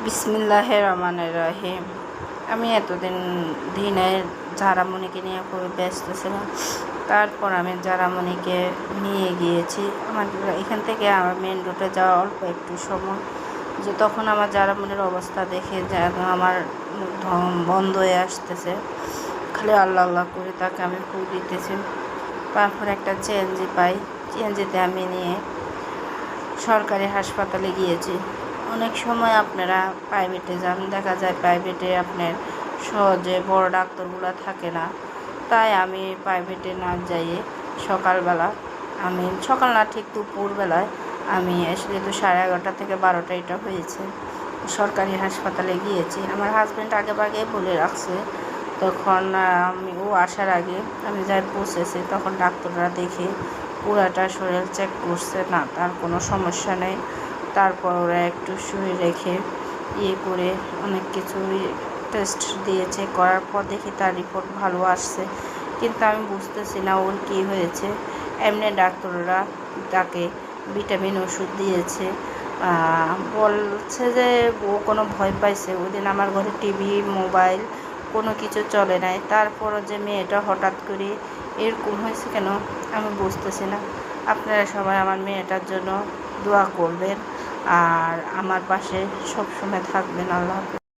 বিসমিল্লাহির রহমানির রহিম। আমি এতদিন দিনের ঝাড়ামণিকে নিয়ে খুবই ব্যস্ত ছিলাম। তারপর আমি ঝাড়ামণিকে নিয়ে গিয়েছি আমার এখান থেকে আমার মেন রোডে যাওয়া অল্প একটু সময়। যে তখন আমার ঝাড়ামণির অবস্থা দেখে যেন আমার দম বন্ধ হয়ে আসতেছে, খালি আল্লাহ আল্লাহ করে তাকে আমি ফুল দিতেছি। তারপর একটা সিএনজি পাই, সিএনজিতে আমি নিয়ে সরকারি হাসপাতালে গিয়েছি। অনেক সময় আপনারা প্রাইভেটে যান, দেখা যায় প্রাইভেটে আপনার সহজে বড় ডাক্তারগুলো থাকে না, তাই আমি প্রাইভেটে না যাইয়ে সকালবেলা, আমি সকাল না ঠিক দুপুরবেলায় আমি যেহেতু 11:30 থেকে 12টা এটা হয়েছে, সরকারি হাসপাতালে গিয়েছি। আমার হাজব্যান্ড আগেভাগেই বলে রাখছে, তখন ও আসার আগে আমি যাই পৌঁছেছি, তখন ডাক্তাররা দেখে পুরাটা শরীর চেক করছে, না তার কোনো সমস্যা নেই। তারপর ওরা একটু শুয়ে রেখে করে অনেক কিছু টেস্ট দিয়েছে, করার পর দেখি তার রিপোর্ট ভালো আসছে, কিন্তু আমি বুঝতেছি না ওর কী হয়েছে। এমনি ডাক্তাররা তাকে ভিটামিন ওষুধ দিয়েছে, বলছে যে ও কোনো ভয় পাইছে। ওই দিন আমার ঘরে টিভি মোবাইল কোনো কিছু চলে নাই, তারপরও যে মেয়েটা হঠাৎ করে এরকম হয়েছে কেন আমি বুঝতেছি না। আপনারা সবাই আমার মেয়েটার জন্য দোয়া করবেন আর আমার পাশে সবসময় থাকবেন। আল্লাহ হাফেজ।